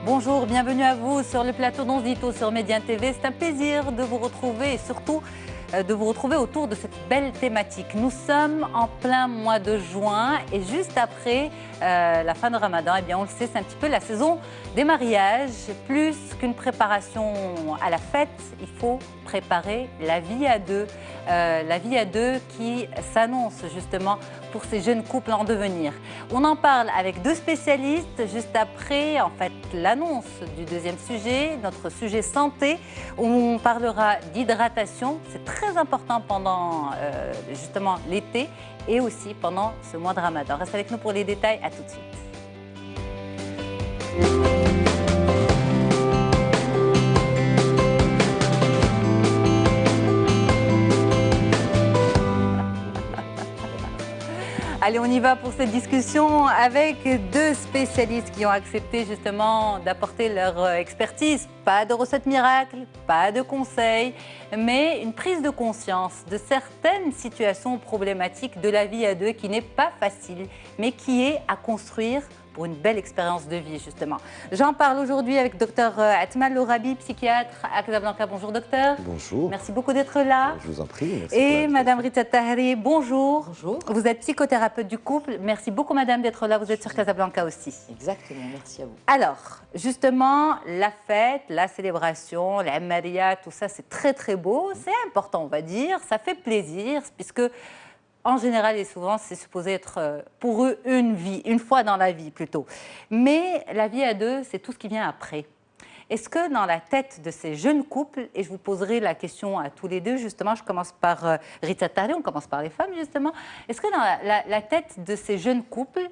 bonjour, bienvenue à vous sur le plateau d'Onzito sur Médien TV. C'est un plaisir de vous retrouver et surtout de vous retrouver autour de cette belle thématique. Nous sommes en plein mois de juin et juste après la fin de Ramadan, eh bien on le sait, c'est un petit peu la saison des mariages. Plus qu'une préparation à la fête, il faut préparer la vie à deux. La vie à deux qui s'annonce justement pour ces jeunes couples en devenir. On en parle avec deux spécialistes juste après en fait l'annonce du deuxième sujet, notre sujet santé, où on parlera d'hydratation. C'est très important pendant justement l'été et aussi pendant ce mois de Ramadan. Reste avec nous pour les détails, à tout de suite. Allez, on y va pour cette discussion avec deux spécialistes qui ont accepté justement d'apporter leur expertise. Pas de recette miracle, pas de conseils, mais une prise de conscience de certaines situations problématiques de la vie à deux qui n'est pas facile, mais qui est à construire pour une belle expérience de vie, justement. J'en parle aujourd'hui avec Dr Atman Lorabi, psychiatre à Casablanca. Bonjour, docteur. Bonjour. Merci beaucoup d'être là. Je vous en prie. Merci. Et Madame Rita Tahri, bonjour. Bonjour. Vous êtes psychothérapeute du couple. Merci beaucoup, Madame, d'être là. Vous êtes sur Casablanca aussi. Exactement, merci à vous. Alors, justement, la fête, la célébration, la maria, tout ça, c'est très, très beau. C'est important, on va dire. Ça fait plaisir, puisque en général et souvent, c'est supposé être pour eux une vie, une fois dans la vie plutôt. Mais la vie à deux, c'est tout ce qui vient après. Est-ce que dans la tête de ces jeunes couples, et je vous poserai la question à tous les deux, justement, je commence par Rita Tahri, on commence par les femmes justement, est-ce que dans la tête de ces jeunes couples,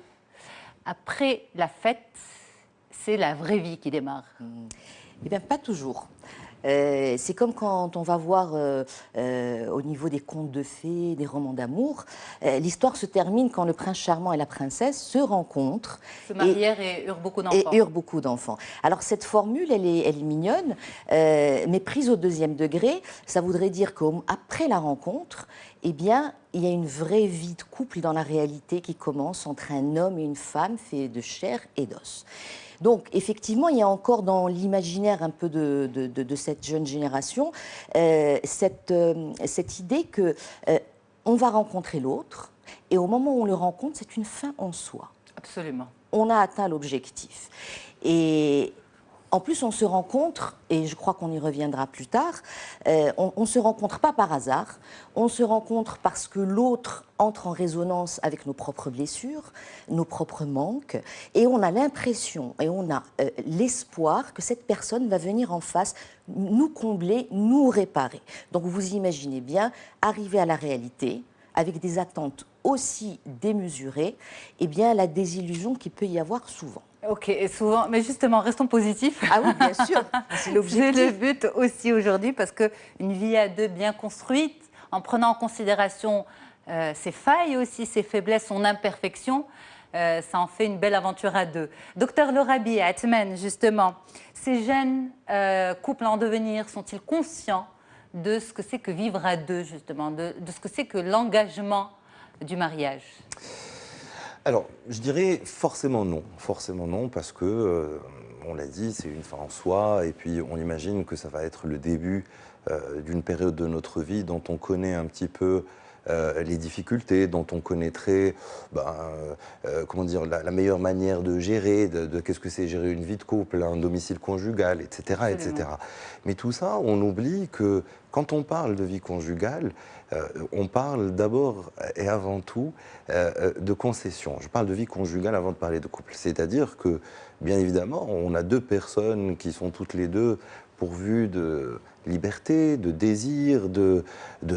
après la fête, c'est la vraie vie qui démarre? Eh bien, pas toujours. C'est comme quand on va voir au niveau des contes de fées, des romans d'amour, l'histoire se termine quand le prince charmant et la princesse se rencontrent. Se marièrent et eurent beaucoup d'enfants. Et eurent beaucoup d'enfants. Alors cette formule, elle est mignonne, mais prise au deuxième degré, ça voudrait dire qu'après la rencontre, eh bien, il y a une vraie vie de couple dans la réalité qui commence entre un homme et une femme fait de chair et d'os. Donc, effectivement, il y a encore dans l'imaginaire un peu de cette jeune génération cette idée que on va rencontrer l'autre et au moment où on le rencontre, c'est une fin en soi. Absolument. On a atteint l'objectif. Et en plus, on se rencontre, et je crois qu'on y reviendra plus tard, on ne se rencontre pas par hasard, on se rencontre parce que l'autre entre en résonance avec nos propres blessures, nos propres manques, et on a l'impression, et on a l'espoir que cette personne va venir en face nous combler, nous réparer. Donc vous imaginez bien, arriver à la réalité, avec des attentes aussi démesurées, eh bien la désillusion qu'il peut y avoir souvent. Ok, et souvent, mais justement, restons positifs. Ah oui, bien sûr, c'est l'objectif. C'est le but aussi aujourd'hui, parce qu'une vie à deux bien construite, en prenant en considération ses failles aussi, ses faiblesses, son imperfection, ça en fait une belle aventure à deux. Docteur Lorabi, Atman, justement, ces jeunes couples en devenir, sont-ils conscients de ce que c'est que vivre à deux, justement, de ce que c'est que l'engagement du mariage? Alors, je dirais forcément non, parce que, on l'a dit, c'est une fin en soi, et puis on imagine que ça va être le début d'une période de notre vie dont on connaît un petit peu les difficultés, dont on connaîtrait comment dire, la meilleure manière de gérer, de qu'est-ce que c'est gérer une vie de couple, un domicile conjugal, etc., etc. Mais tout ça, on oublie que quand on parle de vie conjugale, on parle d'abord et avant tout de concession. Je parle de vie conjugale avant de parler de couple. C'est-à-dire que, bien évidemment, on a deux personnes qui sont toutes les deux pourvues de liberté, de désir, de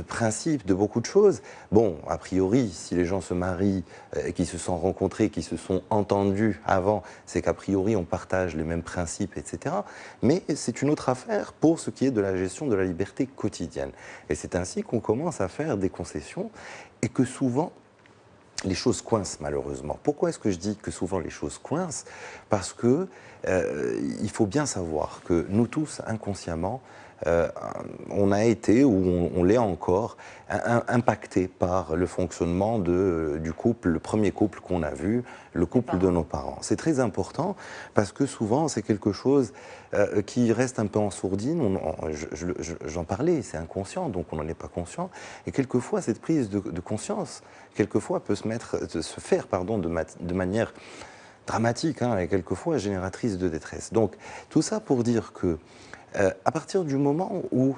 principes, de beaucoup de choses. Bon, a priori, si les gens se marient, qui se sont rencontrés, qui se sont entendus avant, c'est qu'a priori, on partage les mêmes principes, etc. Mais c'est une autre affaire pour ce qui est de la gestion de la liberté quotidienne. Et c'est ainsi qu'on commence à faire des concessions et que souvent, les choses coincent malheureusement. Pourquoi est-ce que je dis que souvent les choses coincent? Parce que il faut bien savoir que nous tous, inconsciemment, on a été, ou on l'est encore, impacté par le fonctionnement du couple, le premier couple qu'on a vu, le couple de nos parents. C'est très important parce que souvent c'est quelque chose qui reste un peu en sourdine. J'en parlais, c'est inconscient, donc on n'en est pas conscient. Et quelquefois cette prise de conscience, quelquefois peut se faire de manière dramatique, hein, et quelquefois génératrice de détresse. Donc tout ça pour dire que à partir du moment où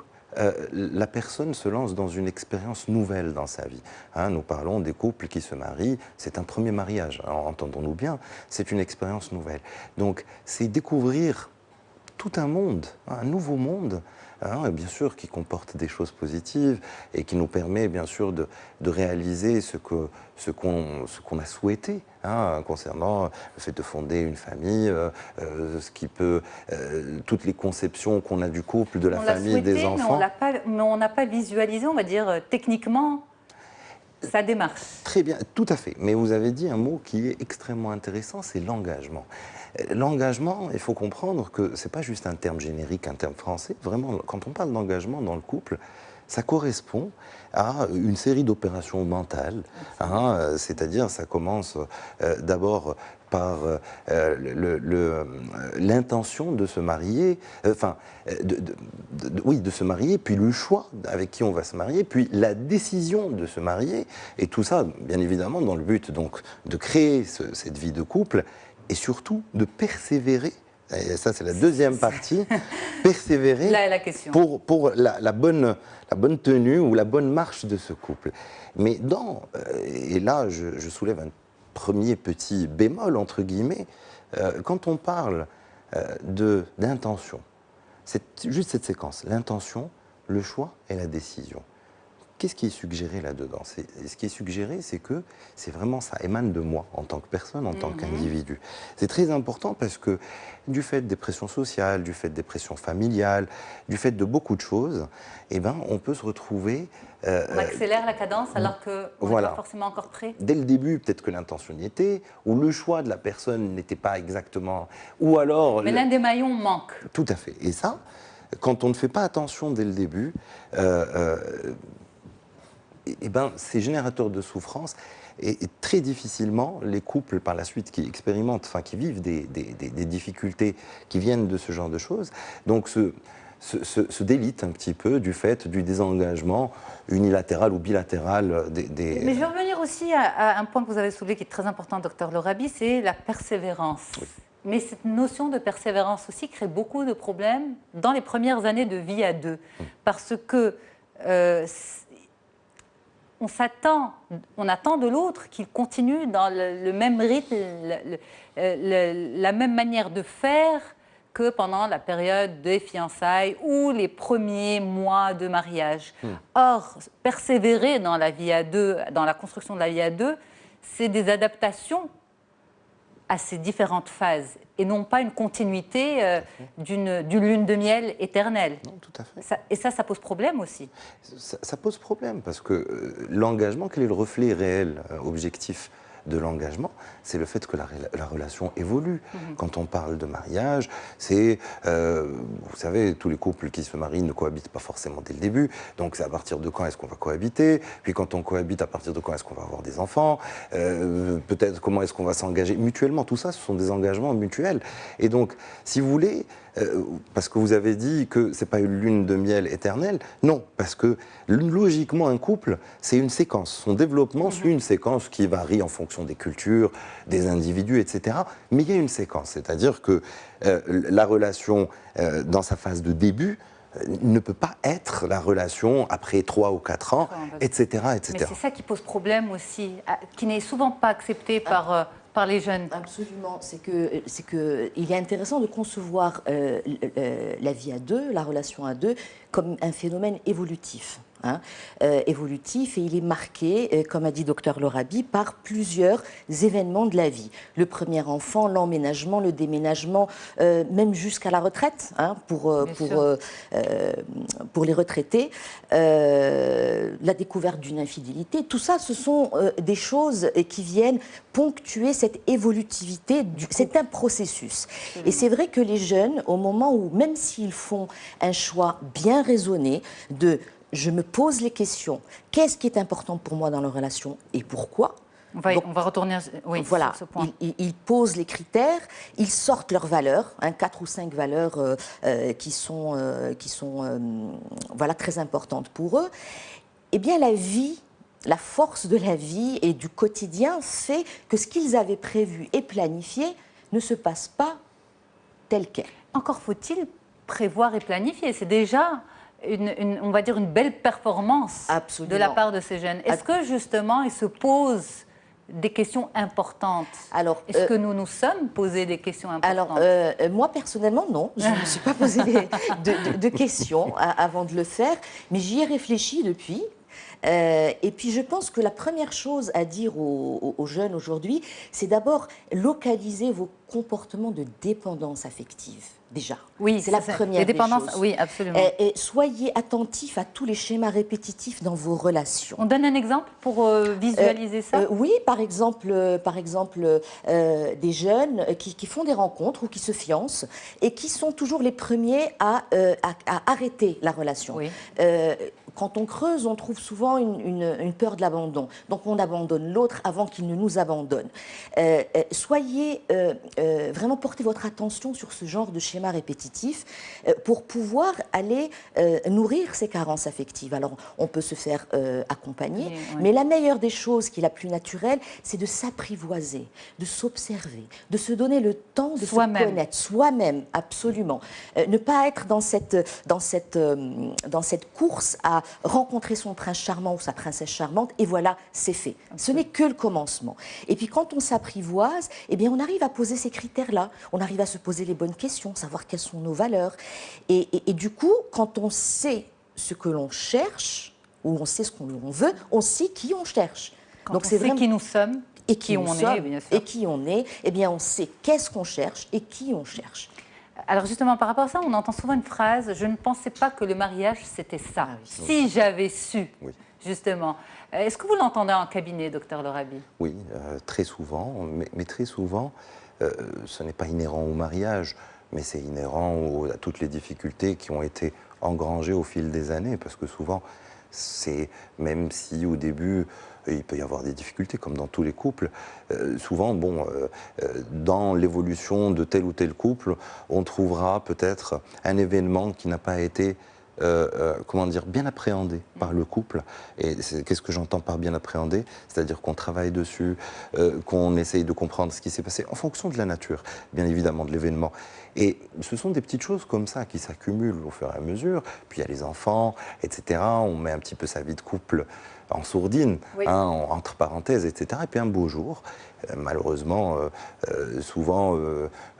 la personne se lance dans une expérience nouvelle dans sa vie. Hein, nous parlons des couples qui se marient, c'est un premier mariage, entendons-nous bien, c'est une expérience nouvelle. Donc c'est découvrir tout un monde, un nouveau monde, hein, bien sûr qui comporte des choses positives et qui nous permet bien sûr de réaliser ce qu'on a souhaité, hein, concernant le fait de fonder une famille, toutes les conceptions qu'on a du couple, de la famille, des enfants. Mais on n'a pas visualisé, on va dire, techniquement, sa démarche. Très bien, tout à fait. Mais vous avez dit un mot qui est extrêmement intéressant, c'est l'engagement. L'engagement, il faut comprendre que ce n'est pas juste un terme générique, un terme français. Vraiment, quand on parle d'engagement dans le couple, ça correspond à une série d'opérations mentales. Hein, c'est-à-dire, ça commence d'abord par l'intention de se marier, de se marier, puis le choix avec qui on va se marier, puis la décision de se marier, et tout ça, bien évidemment, dans le but donc de créer cette vie de couple, et surtout de persévérer. Et ça, c'est la deuxième partie. Persévérer là est la question. Pour la bonne tenue ou la bonne marche de ce couple. Mais et là, je soulève un premier petit bémol, entre guillemets, quand on parle d'intention, c'est juste cette séquence, l'intention, le choix et la décision. Qu'est-ce qui est suggéré là-dedans? Ce qui est suggéré, c'est que c'est vraiment ça émane de moi, en tant que personne, en tant qu'individu. C'est très important parce que du fait des pressions sociales, du fait des pressions familiales, du fait de beaucoup de choses, eh ben, on peut se retrouver... on accélère la cadence alors qu'on n'est pas forcément encore prêt. Dès le début, peut-être que l'intention y était, ou le choix de la personne n'était pas exactement... Ou alors... Mais l'un des maillons manque. Tout à fait. Et ça, quand on ne fait pas attention dès le début... eh ben, c'est générateur de souffrance et très difficilement les couples par la suite qui expérimentent, enfin qui vivent des difficultés qui viennent de ce genre de choses, donc se délitent un petit peu du fait du désengagement unilatéral ou bilatéral des... Mais je vais revenir aussi à un point que vous avez soulevé qui est très important, Dr Lorabi, c'est la persévérance. Oui. Mais cette notion de persévérance aussi crée beaucoup de problèmes dans les premières années de vie à deux, parce que on attend de l'autre qu'il continue dans le même rythme, la même manière de faire que pendant la période des fiançailles ou les premiers mois de mariage. Or, persévérer dans la vie à deux, dans la construction de la vie à deux, c'est des adaptations à ces différentes phases et non pas une continuité d'une lune de miel éternelle. Non, tout à fait. Et ça pose problème aussi. Ça pose problème parce que l'engagement, quel est le reflet réel, objectif de l'engagement? C'est le fait que la relation évolue. Quand on parle de mariage, c'est, vous savez, tous les couples qui se marient ne cohabitent pas forcément dès le début. Donc c'est à partir de quand est-ce qu'on va cohabiter? Puis quand on cohabite, à partir de quand est-ce qu'on va avoir des enfants? Peut-être comment est-ce qu'on va s'engager mutuellement? Tout ça, ce sont des engagements mutuels. Et donc, si vous voulez, parce que vous avez dit que ce n'est pas une lune de miel éternelle. Non, parce que logiquement, un couple, c'est une séquence. Son développement suit une séquence qui varie en fonction des cultures, des individus, etc. Mais il y a une séquence, c'est-à-dire que la relation, dans sa phase de début, ne peut pas être la relation après 3 ou 4 ans, etc. etc. Mais c'est ça qui pose problème aussi, qui n'est souvent pas accepté par les jeunes. Absolument. C'est que il est intéressant de concevoir la vie à deux, la relation à deux, comme un phénomène évolutif. hein, évolutif, et il est marqué, comme a dit Dr Lorabi, par plusieurs événements de la vie. Le premier enfant, l'emménagement, le déménagement, même jusqu'à la retraite, hein, pour les retraités, la découverte d'une infidélité. Tout ça, ce sont des choses qui viennent ponctuer cette évolutivité. C'est un processus. Et c'est vrai que les jeunes, au moment où, même s'ils font un choix bien raisonné de « je me pose les questions, qu'est-ce qui est important pour moi dans la relation et pourquoi ?» On va retourner voilà, sur ce point. Ils posent les critères, ils sortent leurs valeurs, 4 ou 5 valeurs qui sont voilà, très importantes pour eux. Eh bien, la vie, la force de la vie et du quotidien fait que ce qu'ils avaient prévu et planifié ne se passe pas tel quel. Encore faut-il prévoir et planifier. C'est déjà, on va dire, une belle performance Absolument. de la part de ces jeunes. Est-ce que justement, ils se posent des questions importantes? Alors, est-ce que nous nous sommes posé des questions importantes? Alors, moi, personnellement, non. Je ne me suis pas posé de questions avant de le faire, mais j'y ai réfléchi depuis. Et puis, je pense que la première chose à dire aux jeunes aujourd'hui, c'est d'abord localiser vos comportements de dépendance affective. Déjà, oui, c'est la première des choses. Oui, absolument. Et soyez attentifs à tous les schémas répétitifs dans vos relations. On donne un exemple pour visualiser ça? Oui, par exemple des jeunes qui font des rencontres ou qui se fiancent et qui sont toujours les premiers à arrêter la relation. Oui. Quand on creuse, on trouve souvent une peur de l'abandon. Donc on abandonne l'autre avant qu'il ne nous abandonne. Soyez vraiment, portez votre attention sur ce genre de schéma répétitif pour pouvoir aller nourrir ces carences affectives. Alors on peut se faire accompagner, mais la meilleure des choses qui est la plus naturelle, c'est de s'apprivoiser, de s'observer, de se donner le temps de se connaître soi-même, absolument. Ne pas être dans cette course à rencontrer son prince charmant ou sa princesse charmante, et voilà, c'est fait. Ce n'est que le commencement. Et puis quand on s'apprivoise, eh bien on arrive à poser ces critères-là, on arrive à se poser les bonnes questions, savoir quelles sont nos valeurs. Et du coup, quand on sait ce que l'on cherche, ou on sait ce qu'on veut, on sait qui on cherche. Quand donc on sait qui nous sommes et qui on est, bien sûr. Et qui on est, eh bien on sait qu'est-ce qu'on cherche et qui on cherche. Alors justement, par rapport à ça, on entend souvent une phrase « je ne pensais pas que le mariage, c'était ça. Si j'avais su ». Justement. Est-ce que vous l'entendez en cabinet, docteur Lorabi? Oui, très souvent, mais très souvent, ce n'est pas inhérent au mariage, mais c'est inhérent à toutes les difficultés qui ont été engrangées au fil des années, parce que souvent, même si au début, il peut y avoir des difficultés, comme dans tous les couples, souvent, dans l'évolution de tel ou tel couple, on trouvera peut-être un événement qui n'a pas été comment dire, bien appréhendé par le couple. Et qu'est-ce que j'entends par bien appréhendé? C'est-à-dire qu'on travaille dessus, qu'on essaye de comprendre ce qui s'est passé en fonction de la nature, bien évidemment, de l'événement. Et ce sont des petites choses comme ça qui s'accumulent au fur et à mesure. Puis il y a les enfants, etc. On met un petit peu sa vie de couple en sourdine, entre parenthèses, etc. Et puis un beau jour, malheureusement, souvent,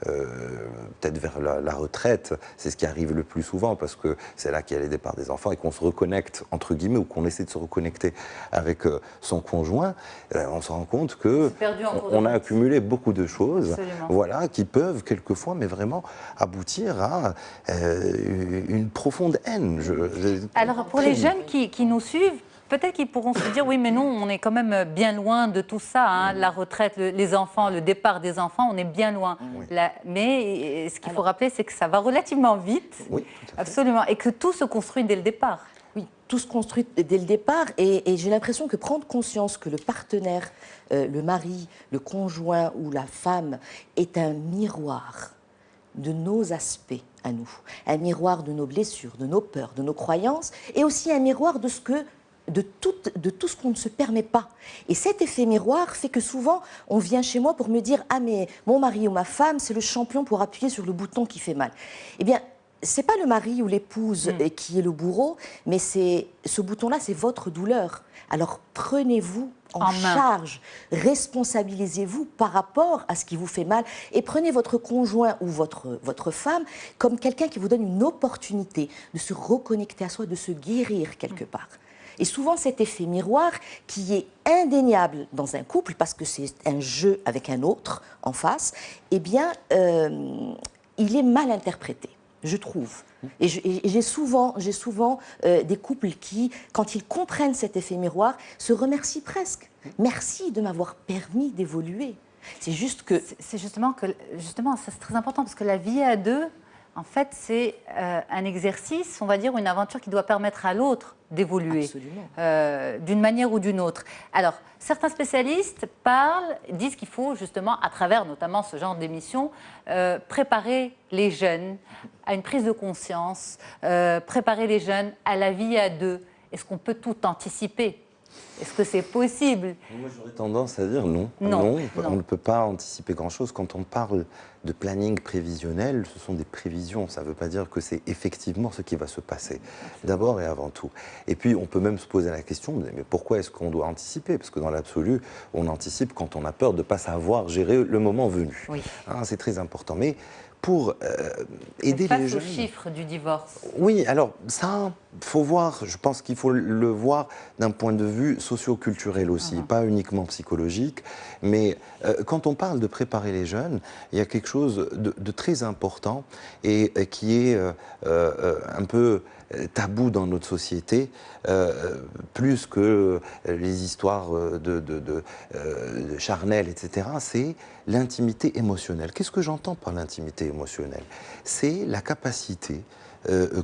peut-être vers la retraite, c'est ce qui arrive le plus souvent, parce que c'est là qu'il y a les départs des enfants et qu'on se reconnecte, entre guillemets, ou qu'on essaie de se reconnecter avec son conjoint, on se rend compte qu'on a accumulé beaucoup de choses, voilà, qui peuvent quelquefois, mais vraiment, aboutir à une profonde haine. Alors, pour les jeunes qui nous suivent, peut-être qu'ils pourront se dire, oui, mais nous, on est quand même bien loin de tout ça, hein, la retraite, les enfants, le départ des enfants, on est bien loin. Mais ce qu'il faut rappeler, c'est que ça va relativement vite, absolument, et que tout se construit dès le départ. Oui, tout se construit dès le départ, et j'ai l'impression que prendre conscience que le partenaire, le mari, le conjoint ou la femme est un miroir de nos aspects à nous, un miroir de nos blessures, de nos peurs, de nos croyances, et aussi un miroir de tout ce qu'on ne se permet pas. Et cet effet miroir fait que souvent, on vient chez moi pour me dire « Ah, mais mon mari ou ma femme, c'est le champion pour appuyer sur le bouton qui fait mal. » Eh bien, c'est pas le mari ou l'épouse qui est le bourreau, mais ce bouton-là, c'est votre douleur. Alors, prenez-vous en charge, responsabilisez-vous par rapport à ce qui vous fait mal, et prenez votre conjoint ou votre femme comme quelqu'un qui vous donne une opportunité de se reconnecter à soi, de se guérir quelque part. Et souvent, cet effet miroir qui est indéniable dans un couple, parce que c'est un jeu avec un autre en face, eh bien, il est mal interprété, je trouve. Et j'ai souvent des couples qui, quand ils comprennent cet effet miroir, se remercient presque. Merci de m'avoir permis d'évoluer. C'est juste que... C'est justement, ça c'est très important, parce que la vie à deux, en fait, c'est un exercice, on va dire, une aventure qui doit permettre à l'autre d'évoluer d'une manière ou d'une autre. Alors, certains spécialistes disent qu'il faut justement, à travers notamment ce genre d'émission, préparer les jeunes à une prise de conscience, préparer les jeunes à la vie à deux. Est-ce qu'on peut tout anticiper ? Est-ce que c'est possible? Moi, j'aurais tendance à dire non. Non, on ne peut pas anticiper grand-chose. Quand on parle de planning prévisionnel, ce sont des prévisions. Ça ne veut pas dire que c'est effectivement ce qui va se passer, d'abord et avant tout. Et puis, on peut même se poser la question, mais pourquoi est-ce qu'on doit anticiper? Parce que dans l'absolu, on anticipe quand on a peur de ne pas savoir gérer le moment venu. Oui. Hein, c'est très important. Mais pour aider les jeunes... Face aux chiffres du divorce. Oui, alors ça, faut voir, je pense qu'il faut le voir d'un point de vue socio-culturel aussi, pas uniquement psychologique. Mais quand on parle de préparer les jeunes, il y a quelque chose de très important et qui est un peu tabou dans notre société, plus que les histoires de charnelles, etc., c'est l'intimité émotionnelle. Qu'est-ce que j'entends par l'intimité émotionnelle? C'est la capacité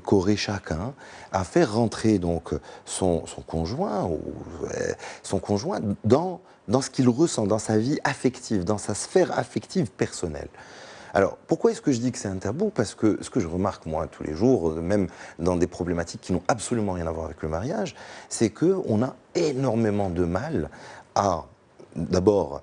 qu'aurait chacun à faire rentrer donc son conjoint dans ce qu'il ressent, dans sa vie affective, dans sa sphère affective personnelle. Alors, pourquoi est-ce que je dis que c'est un tabou? Parce que ce que je remarque, moi, tous les jours, même dans des problématiques qui n'ont absolument rien à voir avec le mariage, c'est qu'on a énormément de mal à, d'abord,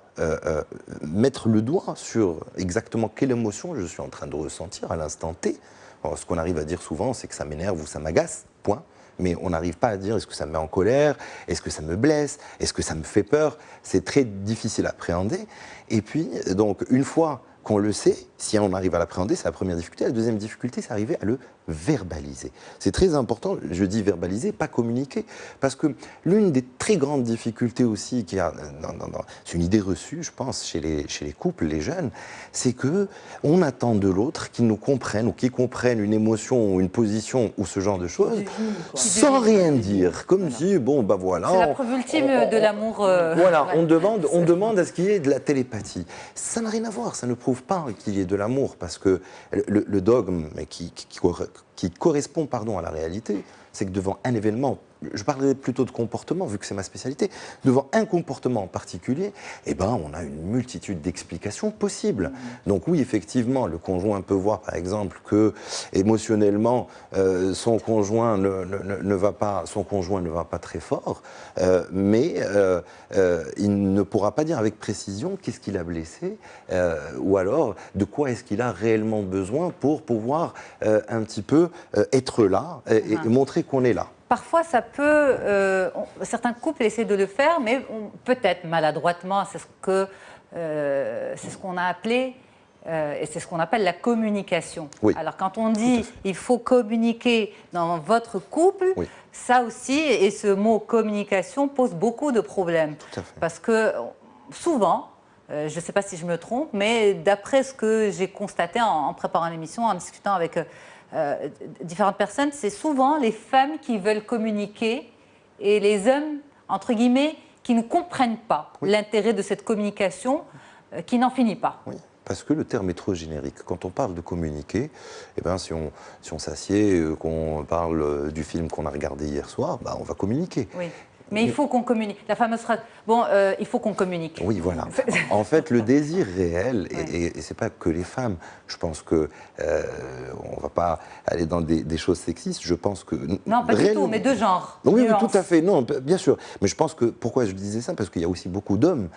mettre le doigt sur exactement quelle émotion je suis en train de ressentir à l'instant T. Alors, ce qu'on arrive à dire souvent, c'est que ça m'énerve ou ça m'agace, point. Mais on n'arrive pas à dire est-ce que ça me met en colère, est-ce que ça me blesse, est-ce que ça me fait peur. C'est très difficile à appréhender. Et puis, donc, une fois qu'on le sait, si on arrive à l'appréhender, c'est la première difficulté. La deuxième difficulté, c'est arriver à le verbaliser. C'est très important, je dis verbaliser, pas communiquer. Parce que l'une des très grandes difficultés aussi, c'est une idée reçue, je pense, chez les couples, les jeunes, c'est qu'on attend de l'autre qu'il nous comprenne ou qu'il comprenne une émotion ou une position ou ce genre de choses sans rien dire. Comme si, bon, bah voilà. C'est la preuve ultime de l'amour. Voilà, on demande à ce qu'il y ait de la télépathie. Ça n'a rien à voir, ça ne prouve pas qu'il y ait de l'amour, parce que le dogme qui correspond à la réalité, c'est que devant un événement, je parlerai plutôt de comportement, vu que c'est ma spécialité, devant un comportement en particulier, eh ben, on a une multitude d'explications possibles. Donc oui, effectivement, le conjoint peut voir, par exemple, que émotionnellement, son conjoint ne va pas très fort, mais il ne pourra pas dire avec précision qu'est-ce qu'il a blessé, ou alors de quoi est-ce qu'il a réellement besoin pour pouvoir un petit peu être là et montrer qu'on est là. Parfois, ça peut. Certains couples essaient de le faire, mais peut-être maladroitement. C'est ce qu'on a appelé et c'est ce qu'on appelle la communication. Oui. Alors, quand on dit il faut communiquer dans votre couple, ça aussi, et ce mot communication pose beaucoup de problèmes. Tout à fait. Parce que souvent, je ne sais pas si je me trompe, mais d'après ce que j'ai constaté en préparant l'émission, en discutant avec différentes personnes, c'est souvent les femmes qui veulent communiquer et les hommes, entre guillemets, qui ne comprennent pas l'intérêt de cette communication qui n'en finit pas. Oui. Parce que le terme est trop générique. Quand on parle de communiquer, eh ben, si on s'assied, qu'on parle du film qu'on a regardé hier soir, bah, on va communiquer. Oui. Mais il faut qu'on communique. La fameuse phrase, il faut qu'on communique. Oui, voilà. En fait, le désir réel, et c'est pas que les femmes, je pense que on va pas aller dans des choses sexistes, je pense que... Non, pas du tout, mais de genre. Oui, tout à fait, non, bien sûr. Mais je pense que, pourquoi je disais ça? Parce qu'il y a aussi beaucoup d'hommes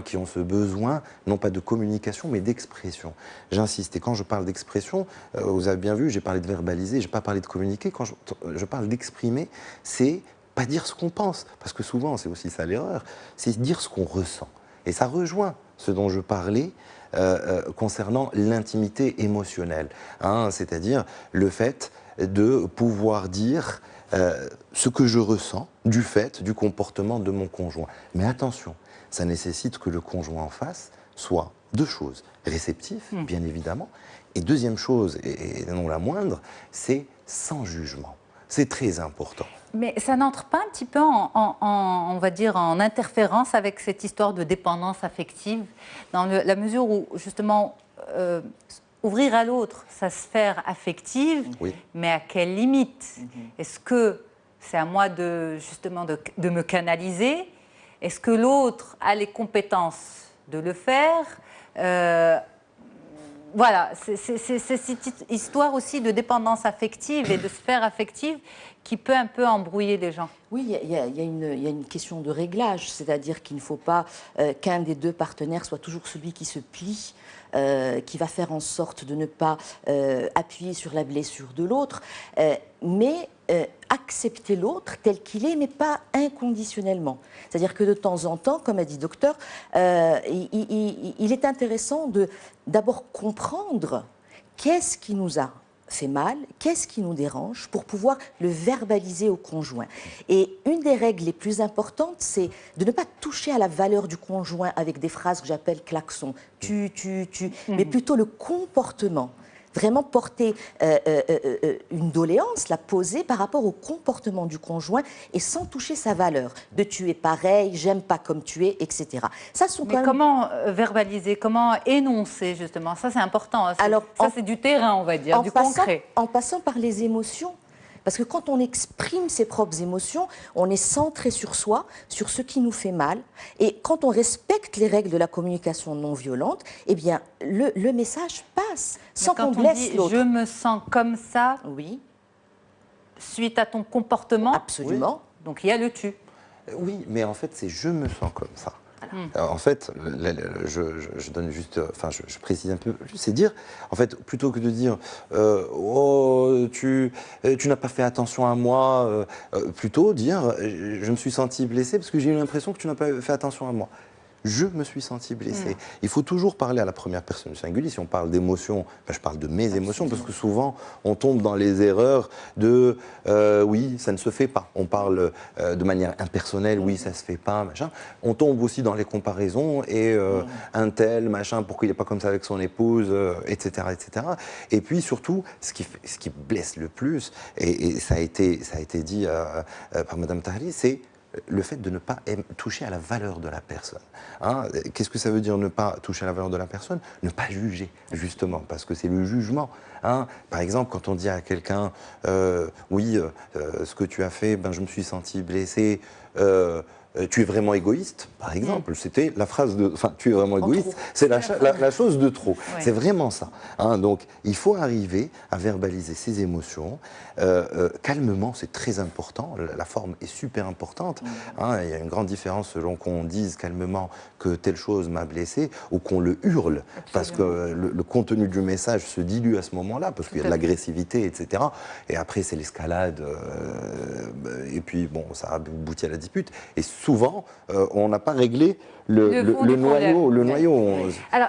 qui ont ce besoin, non pas de communication, mais d'expression. J'insiste, et quand je parle d'expression, vous avez bien vu, j'ai parlé de verbaliser, j'ai pas parlé de communiquer. Quand je parle d'exprimer, c'est pas dire ce qu'on pense, parce que souvent, c'est aussi ça l'erreur, c'est dire ce qu'on ressent. Et ça rejoint ce dont je parlais concernant l'intimité émotionnelle, c'est-à-dire le fait de pouvoir dire ce que je ressens du fait du comportement de mon conjoint. Mais attention, ça nécessite que le conjoint en face soit deux choses. Réceptif, bien évidemment, et deuxième chose, et non la moindre, c'est sans jugement. C'est très important. Mais ça n'entre pas un petit peu on va dire, en interférence avec cette histoire de dépendance affective, dans la mesure où, justement, ouvrir à l'autre sa sphère affective, Oui. mais à quelle limite? Est-ce que c'est à moi justement de me canaliser? Est-ce que l'autre a les compétences de le faire? Voilà, c'est cette histoire aussi de dépendance affective et de sphère affective qui peut un peu embrouiller les gens. Oui, il y a une question de réglage, c'est-à-dire qu'il ne faut pas qu'un des deux partenaires soit toujours celui qui se plie, qui va faire en sorte de ne pas appuyer sur la blessure de l'autre, mais accepter l'autre tel qu'il est, mais pas inconditionnellement. C'est-à-dire que de temps en temps, comme a dit docteur, il est intéressant d'abord comprendre qu'est-ce qui nous a fait mal, qu'est-ce qui nous dérange, pour pouvoir le verbaliser au conjoint. Et une des règles les plus importantes, c'est de ne pas toucher à la valeur du conjoint avec des phrases que j'appelle klaxons, mais plutôt le comportement. Vraiment porter une doléance, la poser par rapport au comportement du conjoint et sans toucher sa valeur. De tu es pareil, j'aime pas comme tu es, etc. Ça sont Mais comment verbaliser, comment énoncer justement? Ça c'est important. Alors, ça c'est du terrain, on va dire, du concret. En passant par les émotions. Parce que quand on exprime ses propres émotions, on est centré sur soi, sur ce qui nous fait mal. Et quand on respecte les règles de la communication non violente, eh bien, le message passe sans qu'on blesse l'autre. Je me sens comme ça, oui, suite à ton comportement. Absolument. Oui. Donc il y a le tu. Oui, mais en fait, c'est je me sens comme ça. En fait, je donne juste, enfin, je précise un peu, c'est dire, en fait, plutôt que de dire, oh, tu n'as pas fait attention à moi, plutôt dire, je me suis senti blessé parce que j'ai eu l'impression que tu n'as pas fait attention à moi. Je me suis senti blessé. Il faut toujours parler à la première personne singulier. Si on parle d'émotions, je parle de mes émotions, parce que souvent, on tombe dans les erreurs de oui, ça ne se fait pas. On parle de manière impersonnelle, oui, ça se fait pas, machin. On tombe aussi dans les comparaisons et un tel, machin, pourquoi il n'est pas comme ça avec son épouse, etc., etc. Et puis surtout, ce qui blesse le plus, et ça a été dit par Madame Tahri, c'est le fait de ne pas toucher à la valeur de la personne. Hein, qu'est-ce que ça veut dire ne pas toucher à la valeur de la personne? Ne pas juger, justement, parce que c'est le jugement. Hein. Par exemple, quand on dit à quelqu'un oui, ce que tu as fait, ben, je me suis senti blessé, tu es vraiment égoïste, par exemple. C'était la phrase de... Enfin, tu es vraiment égoïste, c'est la chose de trop. Ouais. C'est vraiment ça. Hein, donc, il faut arriver à verbaliser ses émotions. Calmement, c'est très important. La forme est super importante. Hein, il y a une grande différence selon qu'on dise calmement que telle chose m'a blessé ou qu'on le hurle. Absolument. Parce que le contenu du message se dilue à ce moment-là, parce qu'il y a de l'agressivité, etc. Et après, c'est l'escalade. Et puis, bon, ça aboutit à la dispute. Et souvent, on n'a pas réglé le noyau. Alors,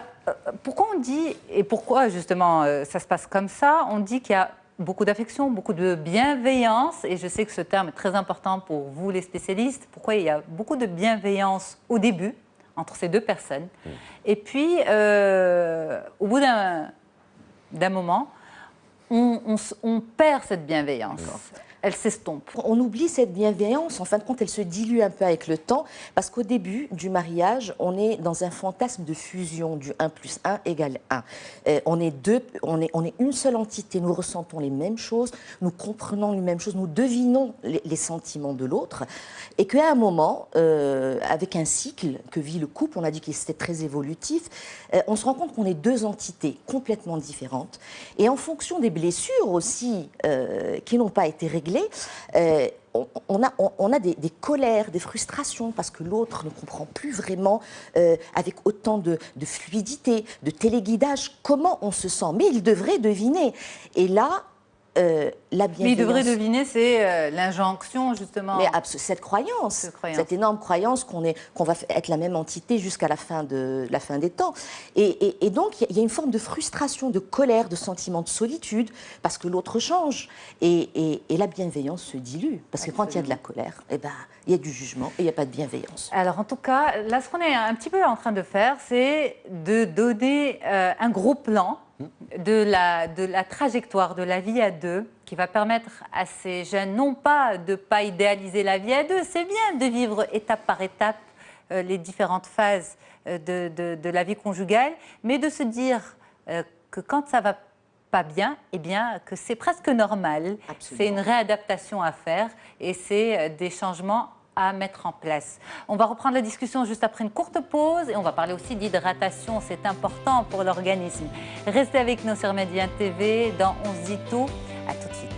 pourquoi on dit, et pourquoi justement ça se passe comme ça, on dit qu'il y a beaucoup d'affection, beaucoup de bienveillance, et je sais que ce terme est très important pour vous les spécialistes, pourquoi il y a beaucoup de bienveillance au début, entre ces deux personnes, et puis au bout d'un moment, on perd cette bienveillance. Elle s'estompe. On oublie cette bienveillance, en fin de compte, elle se dilue un peu avec le temps, parce qu'au début du mariage, on est dans un fantasme de fusion, du 1 plus 1 égale 1. On est une seule entité, nous ressentons les mêmes choses, nous comprenons les mêmes choses, nous devinons les sentiments de l'autre, et qu'à un moment, avec un cycle que vit le couple, on a dit que c'était très évolutif, on se rend compte qu'on est deux entités complètement différentes, et en fonction des blessures aussi qui n'ont pas été réglées, on a des colères, des frustrations, parce que l'autre ne comprend plus vraiment, avec autant de fluidité, de téléguidage, comment on se sent. Mais il devrait deviner. Et là, la bienveillance... Mais il devrait deviner, c'est l'injonction, justement. Mais cette croyance, cette énorme croyance qu'on va être la même entité jusqu'à la fin des temps. Et donc, il y a une forme de frustration, de colère, de sentiment de solitude, parce que l'autre change. Et la bienveillance se dilue. Parce que quand il y a de la colère, eh ben, il y a du jugement et il n'y a pas de bienveillance. Alors, en tout cas, là, ce qu'on est un petit peu en train de faire, c'est de donner un gros plan de la trajectoire de la vie à deux, qui va permettre à ces jeunes, non pas de ne pas idéaliser la vie à deux, c'est bien de vivre étape par étape les différentes phases de la vie conjugale, mais de se dire que quand ça va pas bien, eh bien, que c'est presque normal. C'est une réadaptation à faire et c'est des changements à mettre en place. On va reprendre la discussion juste après une courte pause et on va parler aussi d'hydratation, c'est important pour l'organisme. Restez avec nous sur Média TV dans On se dit tout. À tout de suite.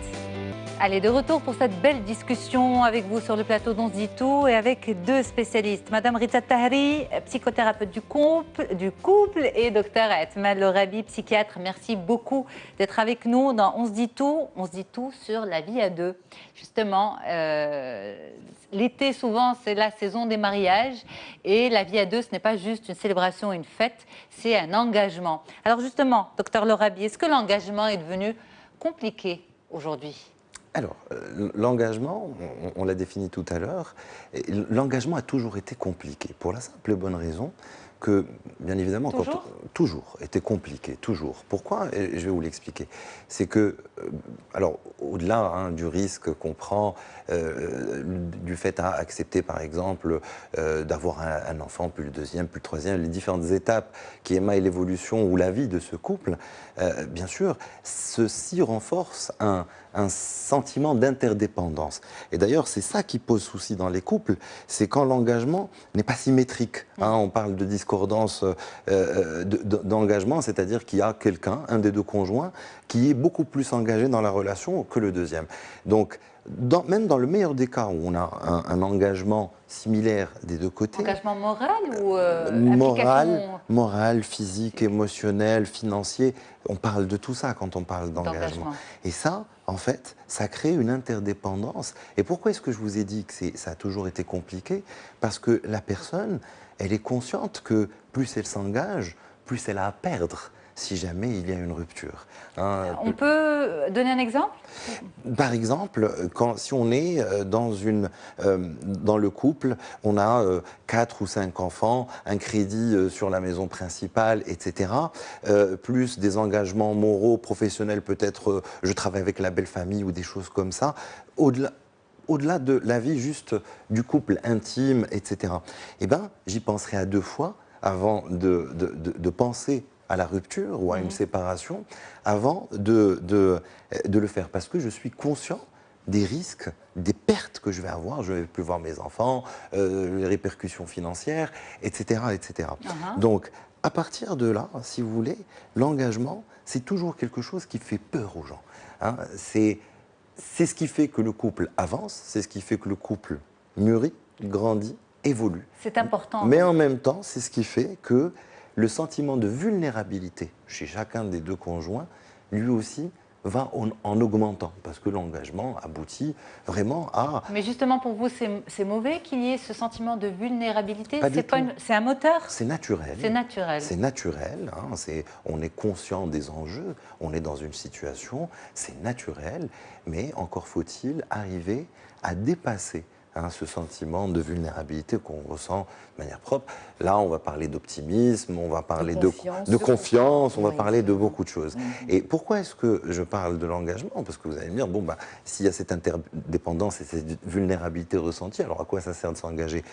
Allez, de retour pour cette belle discussion avec vous sur le plateau d'On se dit tout et avec deux spécialistes. Madame Rita Tahri, psychothérapeute du couple et docteur Atmal Lorabi, psychiatre. Merci beaucoup d'être avec nous dans On se dit tout. On se dit tout sur la vie à deux. Justement, l'été, souvent, c'est la saison des mariages. Et la vie à deux, ce n'est pas juste une célébration, une fête, c'est un engagement. Alors justement, docteur Lorabi, est-ce que l'engagement est devenu compliqué aujourd'hui? Alors, l'engagement, on l'a défini tout à l'heure, l'engagement a toujours été compliqué, pour la simple et bonne raison que, bien évidemment, toujours été compliqué, toujours. Pourquoi? Et je vais vous l'expliquer. C'est que, alors, au-delà du risque qu'on prend, du fait à accepter, par exemple, d'avoir un enfant, puis le deuxième, puis le troisième, les différentes étapes qui émaillent l'évolution ou la vie de ce couple, bien sûr, ceci renforce un sentiment d'interdépendance. Et d'ailleurs, c'est ça qui pose souci dans les couples, c'est quand l'engagement n'est pas symétrique. On parle de discordance d'engagement, c'est-à-dire qu'il y a quelqu'un, un des deux conjoints, qui est beaucoup plus engagé dans la relation que le deuxième. Donc, même dans le meilleur des cas où on a un engagement similaire des deux côtés. Engagement moral ou moral, physique, émotionnel, financier. On parle de tout ça quand on parle d'engagement. Et ça, en fait, ça crée une interdépendance. Et pourquoi est-ce que je vous ai dit que ça a toujours été compliqué? Parce que la personne, elle est consciente que plus elle s'engage, plus elle a à perdre si jamais il y a une rupture. On peut donner un exemple? Par exemple, si on est dans le couple, on a 4 ou 5 enfants, un crédit sur la maison principale, etc., plus des engagements moraux, professionnels, peut-être je travaille avec la belle famille ou des choses comme ça, au-delà de la vie juste du couple intime, etc., eh ben, j'y penserai à 2 fois avant de penser à la rupture ou à une séparation, avant de le faire. Parce que je suis conscient des risques, des pertes que je vais avoir. Je ne vais plus voir mes enfants, les répercussions financières, etc. etc. Donc, à partir de là, si vous voulez, l'engagement, c'est toujours quelque chose qui fait peur aux gens. C'est ce qui fait que le couple avance, c'est ce qui fait que le couple mûrit, grandit, évolue. C'est important. Mais en même temps, c'est ce qui fait que le sentiment de vulnérabilité chez chacun des deux conjoints, lui aussi, va en augmentant, parce que l'engagement aboutit vraiment à... Mais justement, pour vous, c'est mauvais qu'il y ait ce sentiment de vulnérabilité? C'est un moteur? C'est naturel. C'est naturel. C'est naturel. On est conscient des enjeux, on est dans une situation, c'est naturel, mais encore faut-il arriver à dépasser ce sentiment de vulnérabilité qu'on ressent de manière propre. Là, on va parler d'optimisme, on va parler de confiance, on va parler de beaucoup de choses. Et pourquoi est-ce que je parle de l'engagement? Parce que vous allez me dire, bon, s'il y a cette interdépendance et cette vulnérabilité ressentie, alors à quoi ça sert de s'engager?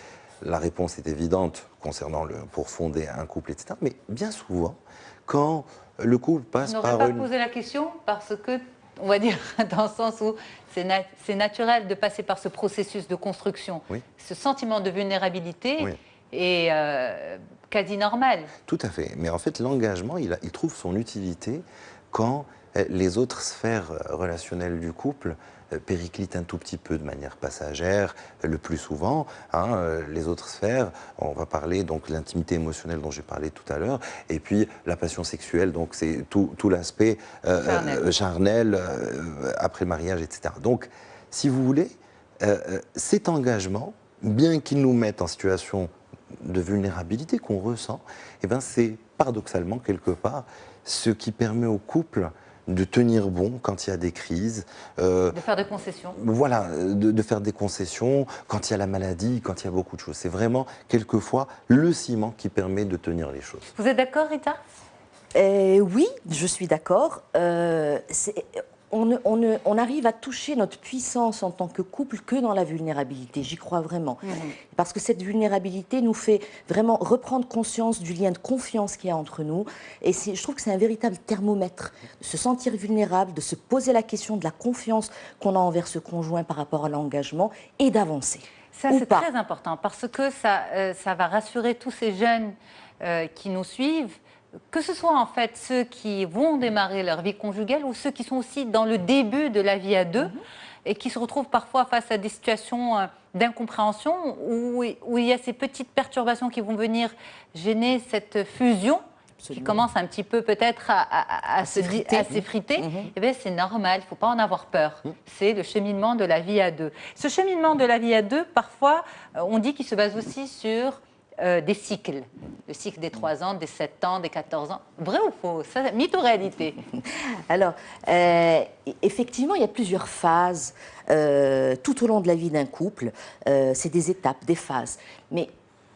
La réponse est évidente concernant pour fonder un couple, etc. Mais bien souvent, quand le couple passe par... Je n'aurais pas posé la question parce que, on va dire, dans le sens où c'est naturel de passer par ce processus de construction. Oui. Ce sentiment de vulnérabilité est quasi normal. Tout à fait. Mais en fait, l'engagement, il trouve son utilité quand les autres sphères relationnelles du couple périclitent un tout petit peu de manière passagère, le plus souvent. Les autres sphères, on va parler donc de l'intimité émotionnelle dont j'ai parlé tout à l'heure, et puis la passion sexuelle, donc c'est tout l'aspect charnel après le mariage, etc. Donc, si vous voulez, cet engagement, bien qu'il nous mette en situation de vulnérabilité qu'on ressent, eh ben c'est paradoxalement quelque part ce qui permet au couple de tenir bon quand il y a des crises. De faire des concessions. Voilà, de faire des concessions quand il y a la maladie, quand il y a beaucoup de choses. C'est vraiment, quelquefois, le ciment qui permet de tenir les choses. Vous êtes d'accord, Rita? Oui, je suis d'accord. On arrive à toucher notre puissance en tant que couple que dans la vulnérabilité, j'y crois vraiment. Parce que cette vulnérabilité nous fait vraiment reprendre conscience du lien de confiance qu'il y a entre nous. Et je trouve que c'est un véritable thermomètre, de se sentir vulnérable, de se poser la question de la confiance qu'on a envers ce conjoint par rapport à l'engagement et d'avancer. Ça, c'est très important parce que ça va rassurer tous ces jeunes qui nous suivent, que ce soit en fait ceux qui vont démarrer leur vie conjugale ou ceux qui sont aussi dans le début de la vie à deux et qui se retrouvent parfois face à des situations d'incompréhension où il y a ces petites perturbations qui vont venir gêner cette fusion. Absolument. Qui commence un petit peu peut-être à s'effriter, eh bien, c'est normal, il ne faut pas en avoir peur. C'est le cheminement de la vie à deux. Ce cheminement de la vie à deux, parfois, on dit qu'il se base aussi sur des cycles. Le cycle des 3 ans, des 7 ans, des 14 ans. Vrai ou faux? Ça, mythe ou réalité? Alors, effectivement, il y a plusieurs phases tout au long de la vie d'un couple. C'est des étapes, des phases. Mais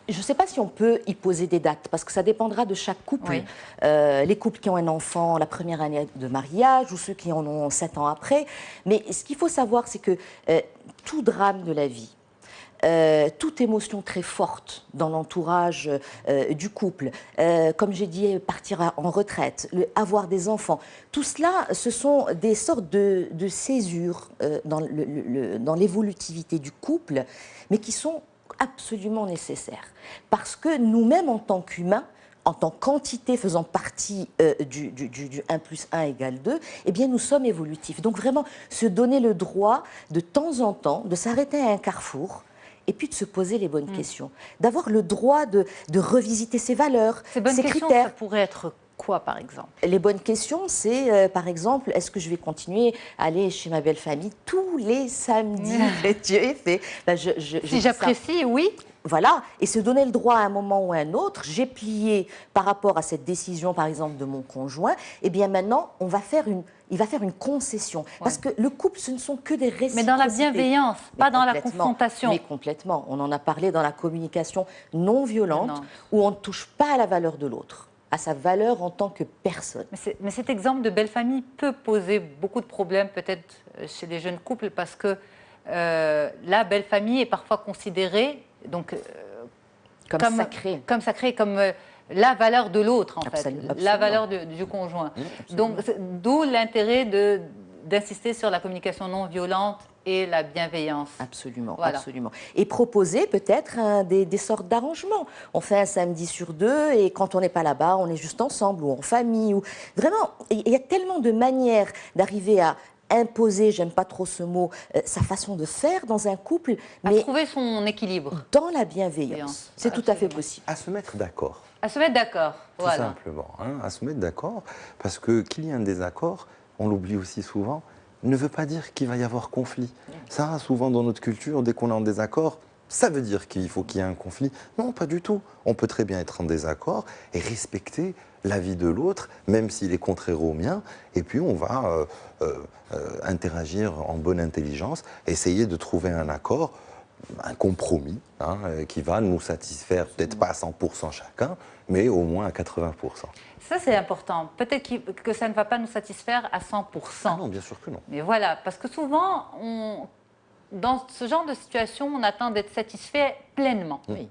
je ne sais pas si on peut y poser des dates, parce que ça dépendra de chaque couple. Oui. Les couples qui ont un enfant la première année de mariage ou ceux qui en ont 7 ans après. Mais ce qu'il faut savoir, c'est que tout drame de la vie, toute émotion très forte dans l'entourage du couple, comme j'ai dit, partir en retraite, avoir des enfants, tout cela, ce sont des sortes de césures dans l'évolutivité du couple, mais qui sont absolument nécessaires. Parce que nous-mêmes, en tant qu'humains, en tant qu'entité faisant partie du 1 + 1 = 2, eh bien, nous sommes évolutifs. Donc vraiment, se donner le droit, de temps en temps, de s'arrêter à un carrefour et puis de se poser les bonnes questions. D'avoir le droit de revisiter ses valeurs, ces bonnes questions, critères. Ça pourrait être quoi, par exemple? Les bonnes questions, c'est, par exemple, est-ce que je vais continuer à aller chez ma belle famille tous les samedis? Dieu est fait. Ben, si j'apprécie, oui. Voilà, et se donner le droit à un moment ou à un autre, j'ai plié par rapport à cette décision, par exemple, de mon conjoint, et bien maintenant, il va faire une concession. Ouais. Parce que le couple, ce ne sont que des réciprocités. Mais dans la bienveillance, pas dans la confrontation. Mais complètement. On en a parlé dans la communication non violente, où on ne touche pas à la valeur de l'autre, à sa valeur en tant que personne. Mais cet exemple de belle famille peut poser beaucoup de problèmes, peut-être chez les jeunes couples, parce que la belle famille est parfois considérée donc, comme sacrée, comme la valeur de l'autre, en fait, la valeur du conjoint. Donc, d'où l'intérêt d'insister sur la communication non violente et la bienveillance. Absolument, voilà. Absolument. Et proposer peut-être des sortes d'arrangements. On fait un samedi sur 2 et quand on n'est pas là-bas, on est juste ensemble ou en famille. Vraiment, il y a tellement de manières d'arriver à imposer, j'aime pas trop ce mot, sa façon de faire dans un couple, mais à trouver son équilibre. Dans la bienveillance. C'est tout à fait possible. À se mettre d'accord. À se mettre d'accord, voilà. Tout simplement, à se mettre d'accord, parce que qu'il y ait un désaccord, on l'oublie aussi souvent, ne veut pas dire qu'il va y avoir conflit. Ça, souvent dans notre culture, dès qu'on est en désaccord, ça veut dire qu'il faut qu'il y ait un conflit. Non, pas du tout. On peut très bien être en désaccord et respecter l'avis de l'autre, même s'il est contraire au mien, et puis on va interagir en bonne intelligence, essayer de trouver un accord, un compromis, qui va nous satisfaire, peut-être pas à 100% chacun, mais au moins à 80%. Ça, c'est important. Peut-être que ça ne va pas nous satisfaire à 100%. Ah non, bien sûr que non. Mais voilà, parce que souvent, dans ce genre de situation, on attend d'être satisfait pleinement. Oui.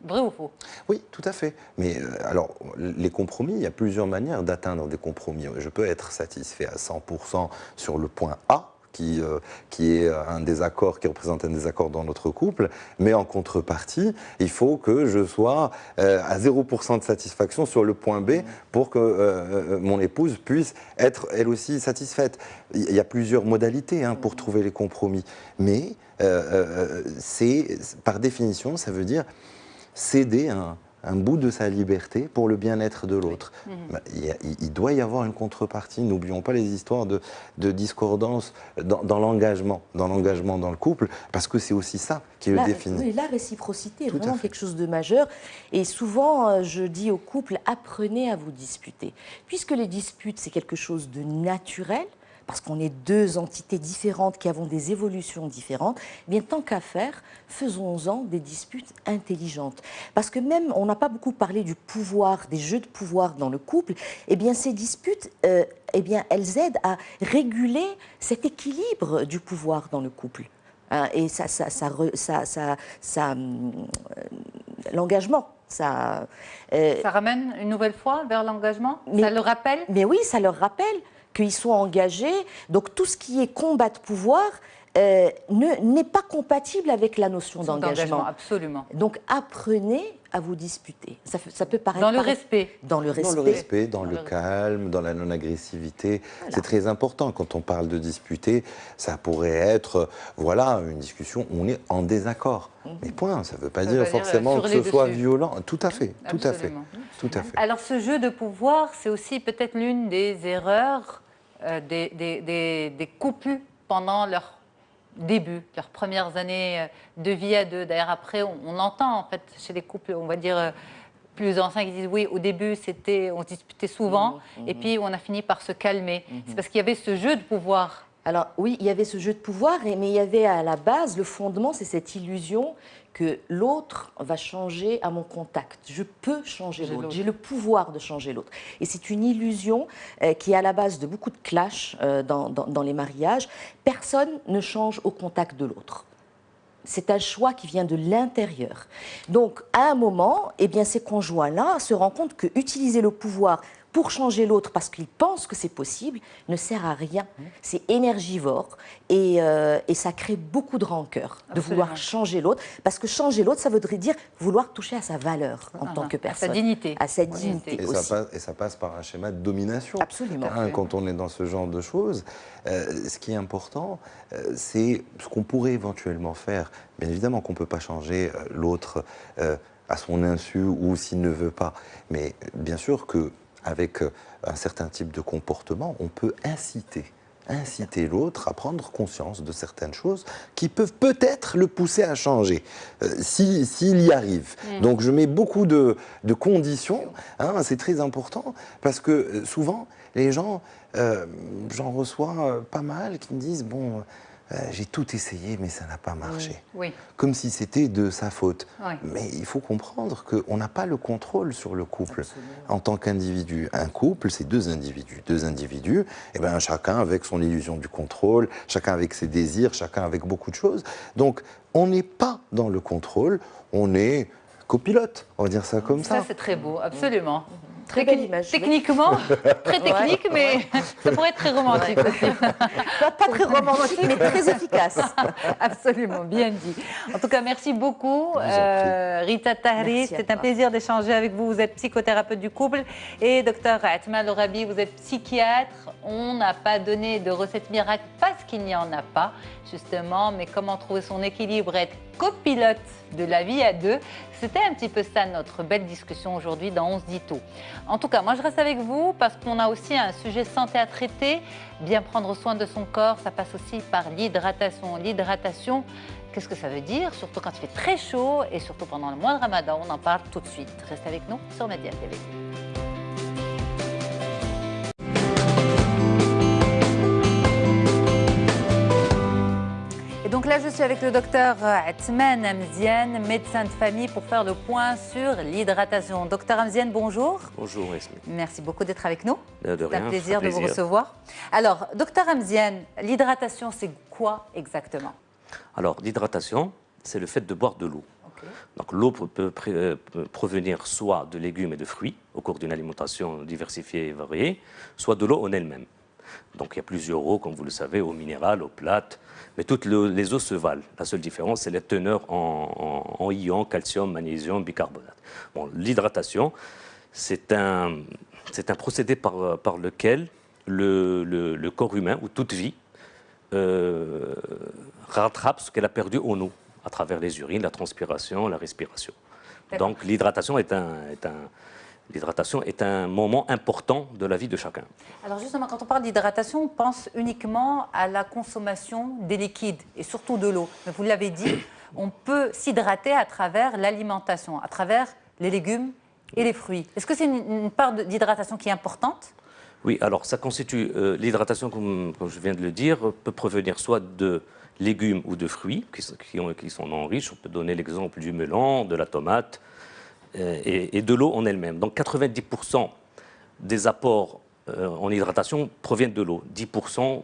Vrai ou faux? Oui, tout à fait. Mais alors, les compromis, il y a plusieurs manières d'atteindre des compromis. Je peux être satisfait à 100% sur le point A, qui est un désaccord, qui représente un désaccord dans notre couple, mais en contrepartie, il faut que je sois à 0% de satisfaction sur le point B pour que mon épouse puisse être elle aussi satisfaite. Il y a plusieurs modalités pour trouver les compromis, mais par définition, ça veut dire céder un bout de sa liberté pour le bien-être de l'autre. Il doit y avoir une contrepartie. N'oublions pas les histoires de discordance dans l'engagement dans le couple, parce que c'est aussi ça qui le définit. Oui, la réciprocité est vraiment quelque chose de majeur. Et souvent, je dis au couple, apprenez à vous disputer. Puisque les disputes, c'est quelque chose de naturel, parce qu'on est deux entités différentes qui avons des évolutions différentes, eh bien, tant qu'à faire, faisons-en des disputes intelligentes. Parce que même, on n'a pas beaucoup parlé du pouvoir, des jeux de pouvoir dans le couple, eh bien, ces disputes, eh bien, elles aident à réguler cet équilibre du pouvoir dans le couple. Et l'engagement, ça ramène une nouvelle fois vers l'engagement. Ça le rappelle. Mais oui, ça leur rappelle qu'ils sont engagés. Donc tout ce qui est combat de pouvoir n'est pas compatible avec la notion d'engagement. Absolument. Donc apprenez à vous disputer. Ça peut paraître... Dans le respect. Dans le respect. Dans le respect, dans le calme, dans la non-agressivité. Voilà. C'est très important. Quand on parle de disputer, ça pourrait être, voilà, une discussion où on est en désaccord. Mais point, ça ne veut pas dire forcément que ce soit violent. Tout à fait, tout à fait. Tout à fait. Alors ce jeu de pouvoir, c'est aussi peut-être l'une des erreurs des couples pendant leur début, leurs premières années de vie à deux. D'ailleurs, après, on entend en fait chez les couples, on va dire plus anciens, qui disent oui, au début, on se disputait souvent, et puis on a fini par se calmer. C'est parce qu'il y avait ce jeu de pouvoir. Alors oui, il y avait ce jeu de pouvoir, mais il y avait à la base, le fondement, c'est cette illusion que l'autre va changer à mon contact. Je peux changer l'autre, j'ai le pouvoir de changer l'autre. Et c'est une illusion qui est à la base de beaucoup de clashs dans les mariages. Personne ne change au contact de l'autre. C'est un choix qui vient de l'intérieur. Donc, à un moment, eh bien, ces conjoints-là se rendent compte que utiliser le pouvoir pour changer l'autre parce qu'ils pensent que c'est possible ne sert à rien. C'est énergivore et ça crée beaucoup de rancœur de vouloir changer l'autre. Parce que changer l'autre, ça voudrait dire vouloir toucher à sa valeur en tant que personne. À sa dignité. À sa dignité aussi. Et ça passe par un schéma de domination. Absolument. Quand on est dans ce genre de choses, ce qui est important, c'est ce qu'on pourrait éventuellement faire. Bien évidemment qu'on ne peut pas changer l'autre à son insu ou s'il ne veut pas. Mais bien sûr qu'avec un certain type de comportement, on peut inciter l'autre à prendre conscience de certaines choses qui peuvent peut-être le pousser à changer, s'il y arrive. Donc je mets beaucoup de conditions, c'est très important, parce que souvent, les gens, j'en reçois pas mal qui me disent, bon, j'ai tout essayé, mais ça n'a pas marché. Oui. Comme si c'était de sa faute. Oui. Mais il faut comprendre qu'on n'a pas le contrôle sur le couple en tant qu'individu. Un couple, c'est deux individus. Deux individus, et ben, chacun avec son illusion du contrôle, chacun avec ses désirs, chacun avec beaucoup de choses. Donc, on n'est pas dans le contrôle, on est copilote, on va dire ça comme ça. Ça, c'est très beau, absolument. Très belle image. Techniquement, très technique, mais ça pourrait être très romantique aussi. Pas très romantique, mais très efficace. Absolument, bien dit. En tout cas, merci beaucoup, Rita Tahri. C'est un plaisir d'échanger avec vous. Vous êtes psychothérapeute du couple et docteur Atman Lorabi, vous êtes psychiatre. On n'a pas donné de recette miracle parce qu'il n'y en a pas, justement, mais comment trouver son équilibre et être copilote de la vie à deux. C'était un petit peu ça notre belle discussion aujourd'hui dans On se dit tout. En tout cas, moi je reste avec vous parce qu'on a aussi un sujet santé à traiter. Bien prendre soin de son corps, ça passe aussi par l'hydratation. L'hydratation, qu'est-ce que ça veut dire? Surtout quand il fait très chaud et surtout pendant le mois de Ramadan, on en parle tout de suite. Restez avec nous sur Média TV. Donc là, je suis avec le docteur Atman Amziane, médecin de famille, pour faire le point sur l'hydratation. Docteur Amziane, bonjour. Bonjour, Esme. Merci beaucoup d'être avec nous. De rien, c'est un plaisir de vous recevoir. Alors, docteur Amziane, l'hydratation, c'est quoi exactement? Alors, l'hydratation, c'est le fait de boire de l'eau. Okay. Donc, l'eau peut provenir soit de légumes et de fruits au cours d'une alimentation diversifiée et variée, soit de l'eau en elle-même. Donc il y a plusieurs eaux, comme vous le savez, eau minérale, eau plate, mais toutes les eaux se valent. La seule différence, c'est les teneurs en ions, calcium, magnésium, bicarbonate. Bon, l'hydratation, c'est un procédé par lequel le corps humain, ou toute vie, rattrape ce qu'elle a perdu en eau, à travers les urines, la transpiration, la respiration. Donc l'hydratation est un moment important de la vie de chacun. Alors justement, quand on parle d'hydratation, on pense uniquement à la consommation des liquides et surtout de l'eau. Mais vous l'avez dit, on peut s'hydrater à travers l'alimentation, à travers les légumes et les fruits. Est-ce que c'est une part d'hydratation qui est importante? Oui, alors ça constitue, l'hydratation, comme je viens de le dire, peut provenir soit de légumes ou de fruits qui sont non riches. On peut donner l'exemple du melon, de la tomate et de l'eau en elle-même. Donc 90% des apports en hydratation proviennent de l'eau, 10%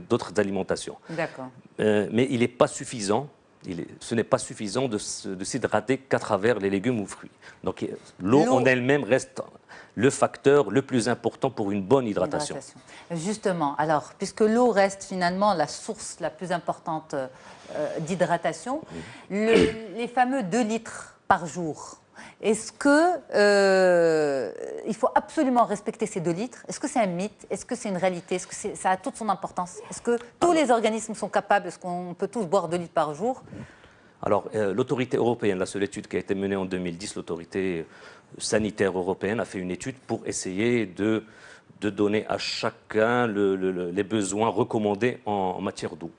d'autres alimentations. D'accord. Mais il n'est pas suffisant. Ce n'est pas suffisant de s'hydrater qu'à travers les légumes ou fruits. Donc l'eau en elle-même reste le facteur le plus important pour une bonne hydratation. Justement, alors, puisque l'eau reste finalement la source la plus importante d'hydratation, les fameux 2 litres par jour, est-ce qu'il faut absolument respecter ces 2 litres? Est-ce que c'est un mythe? Est-ce que c'est une réalité? Est-ce que ça a toute son importance? Est-ce que tous les organismes sont capables? Est-ce qu'on peut tous boire 2 litres par jour? Alors, l'autorité européenne, la seule étude qui a été menée en 2010, l'autorité sanitaire européenne a fait une étude pour essayer de donner à chacun les besoins recommandés en matière d'eau.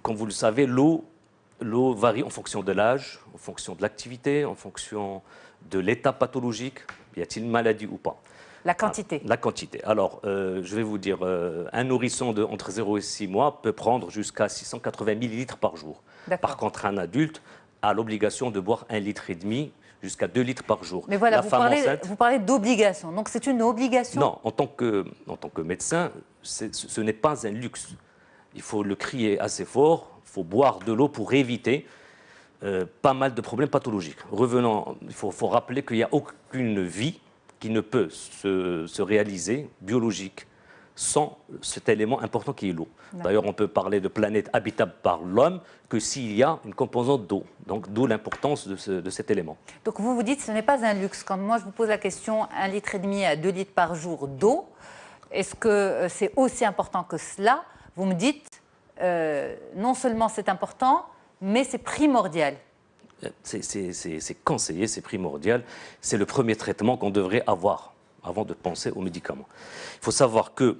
Comme vous le savez, l'eau varie en fonction de l'âge, en fonction de l'activité, en fonction de l'état pathologique. Y a-t-il une maladie ou pas? La quantité. La quantité. Alors, je vais vous dire, un nourrisson entre 0 et 6 mois peut prendre jusqu'à 680 millilitres par jour. Par contre, un adulte a l'obligation de boire 1,5 litre jusqu'à 2 litres par jour. Mais voilà, vous parlez d'obligation. Donc c'est une obligation? Non, en tant que médecin, ce n'est pas un luxe. Il faut le crier assez fort, il faut boire de l'eau pour éviter pas mal de problèmes pathologiques. Revenons, il faut rappeler qu'il n'y a aucune vie qui ne peut se réaliser biologique sans cet élément important qui est l'eau. D'ailleurs, on peut parler de planète habitable par l'homme que s'il y a une composante d'eau. Donc, d'où l'importance de cet élément. Donc, vous dites que ce n'est pas un luxe. Quand moi, je vous pose la question, 1,5 litre à 2 litres par jour d'eau, est-ce que c'est aussi important que cela? Vous me dites, non seulement c'est important, mais c'est primordial. C'est conseillé, c'est primordial. C'est le premier traitement qu'on devrait avoir avant de penser aux médicaments. Il faut savoir que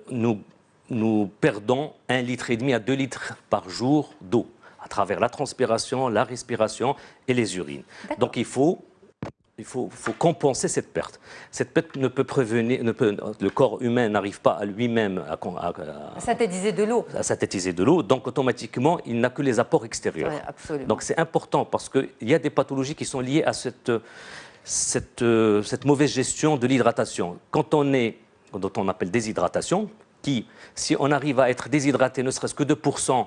nous perdons 1,5 litre à 2 litres par jour d'eau à travers la transpiration, la respiration et les urines. Donc il faut compenser cette perte. Cette perte ne peut prévenir, le corps humain n'arrive pas à lui-même à synthétiser de l'eau. À synthétiser de l'eau, donc automatiquement, il n'a que les apports extérieurs. Oui, absolument. Donc c'est important parce qu'il y a des pathologies qui sont liées à cette mauvaise gestion de l'hydratation. Quand on appelle déshydratation, si on arrive à être déshydraté ne serait-ce que 2%,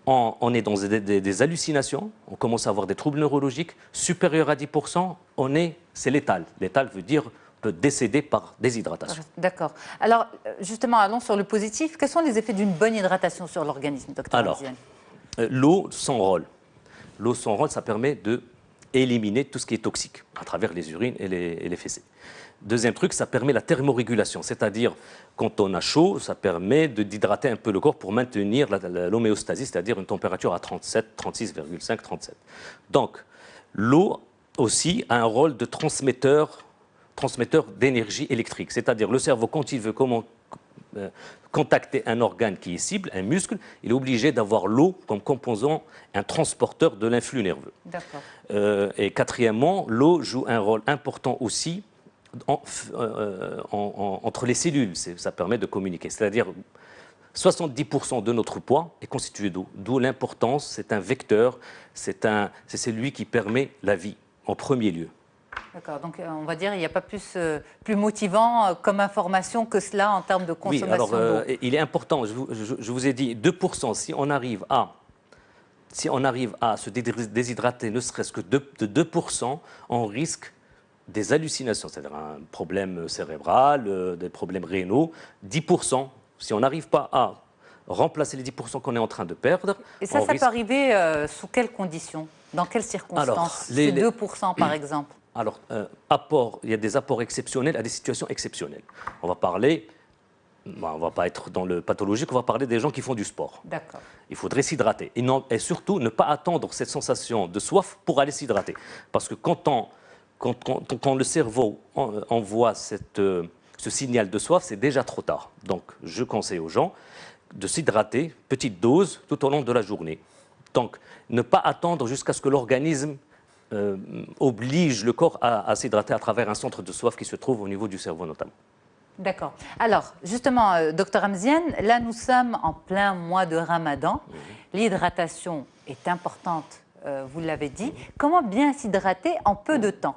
on est dans des hallucinations, on commence à avoir des troubles neurologiques. Supérieurs à 10%, c'est létal. Létal veut dire on peut décéder par déshydratation. D'accord. Alors, justement, allons sur le positif. Quels sont les effets d'une bonne hydratation sur l'organisme, docteur Amziane? L'eau, son rôle. L'eau, son rôle, ça permet d'éliminer tout ce qui est toxique à travers les urines et les fessées. Deuxième truc, ça permet la thermorégulation, c'est-à-dire quand on a chaud, ça permet d'hydrater un peu le corps pour maintenir l'homéostasie, c'est-à-dire une température à 37, 36,5, 37. Donc, l'eau aussi a un rôle de transmetteur d'énergie électrique, c'est-à-dire le cerveau, quand il veut contacter un organe qui est cible, un muscle, il est obligé d'avoir l'eau comme composant, un transporteur de l'influx nerveux. D'accord. Et quatrièmement, l'eau joue un rôle important aussi entre les cellules, ça permet de communiquer. C'est-à-dire 70% de notre poids est constitué d'eau, d'où l'importance, c'est un vecteur, c'est celui qui permet la vie en premier lieu. D'accord, donc on va dire qu'il n'y a pas plus motivant comme information que cela en termes de consommation d'eau. Oui, alors il est important, je vous ai dit 2%, si on arrive à se déshydrater ne serait-ce que de 2%, on risque des hallucinations, c'est-à-dire un problème cérébral, des problèmes rénaux, 10%. Si on n'arrive pas à remplacer les 10% qu'on est en train de perdre... Et ça peut arriver sous quelles conditions? Dans quelles circonstances? Alors, ces 2% par exemple? Alors, il y a des apports exceptionnels à des situations exceptionnelles. On va parler, on ne va pas être dans le pathologique, on va parler des gens qui font du sport. D'accord. Il faudrait s'hydrater. Et surtout, ne pas attendre cette sensation de soif pour aller s'hydrater. Parce que quand le cerveau envoie ce signal de soif, c'est déjà trop tard. Donc, je conseille aux gens de s'hydrater, petite dose, tout au long de la journée. Donc, ne pas attendre jusqu'à ce que l'organisme oblige le corps à s'hydrater à travers un centre de soif qui se trouve au niveau du cerveau notamment. D'accord. Alors, justement, docteur Hamziane, là, nous sommes en plein mois de Ramadan. L'hydratation est importante, vous l'avez dit. Comment bien s'hydrater en peu de temps?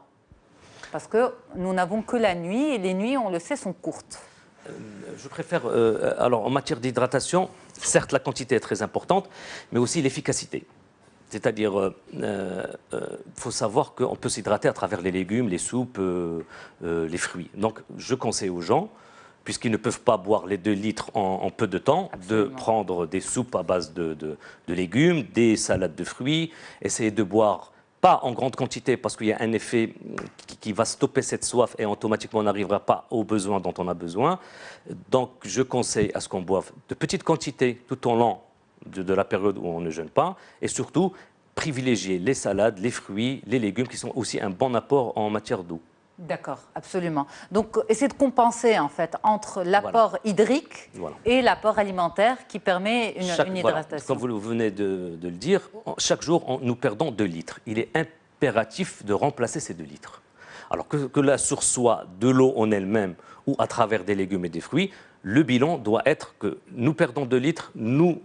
Parce que nous n'avons que la nuit, et les nuits, on le sait, sont courtes. Je préfère, alors en matière d'hydratation, certes la quantité est très importante, mais aussi l'efficacité. C'est-à-dire, faut savoir qu'on peut s'hydrater à travers les légumes, les soupes, les fruits. Donc je conseille aux gens, puisqu'ils ne peuvent pas boire les 2 litres en peu de temps, de prendre des soupes à base de légumes, des salades de fruits, essayer de boire pas en grande quantité parce qu'il y a un effet qui va stopper cette soif et automatiquement on n'arrivera pas aux besoins dont on a besoin. Donc je conseille à ce qu'on boive de petites quantités tout au long de la période où on ne jeûne pas et surtout privilégier les salades, les fruits, les légumes qui sont aussi un bon apport en matière d'eau. D'accord, absolument. Donc, essayer de compenser en fait entre l'apport hydrique et l'apport alimentaire qui permet une hydratation. Comme vous venez de le dire, chaque jour, nous perdons 2 litres. Il est impératif de remplacer ces 2 litres. Alors que la source soit de l'eau en elle-même ou à travers des légumes et des fruits, le bilan doit être que nous perdons 2 litres, nous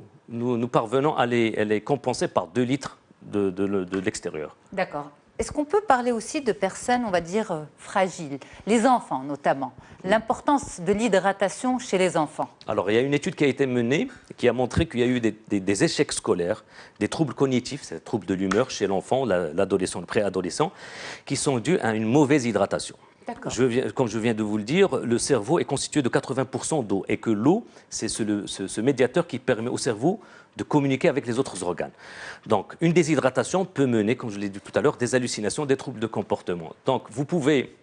parvenons à les compenser par 2 litres de l'extérieur. D'accord. Est-ce qu'on peut parler aussi de personnes, on va dire, fragiles, les enfants notamment, l'importance de l'hydratation chez les enfants? Alors, il y a une étude qui a été menée qui a montré qu'il y a eu des échecs scolaires, des troubles cognitifs, c'est des troubles de l'humeur chez l'enfant, l'adolescent, le préadolescent, qui sont dus à une mauvaise hydratation. Comme je viens de vous le dire, le cerveau est constitué de 80% d'eau et que l'eau, c'est ce médiateur qui permet au cerveau de communiquer avec les autres organes. Donc, une déshydratation peut mener, comme je l'ai dit tout à l'heure, des hallucinations, des troubles de comportement. Donc, vous pouvez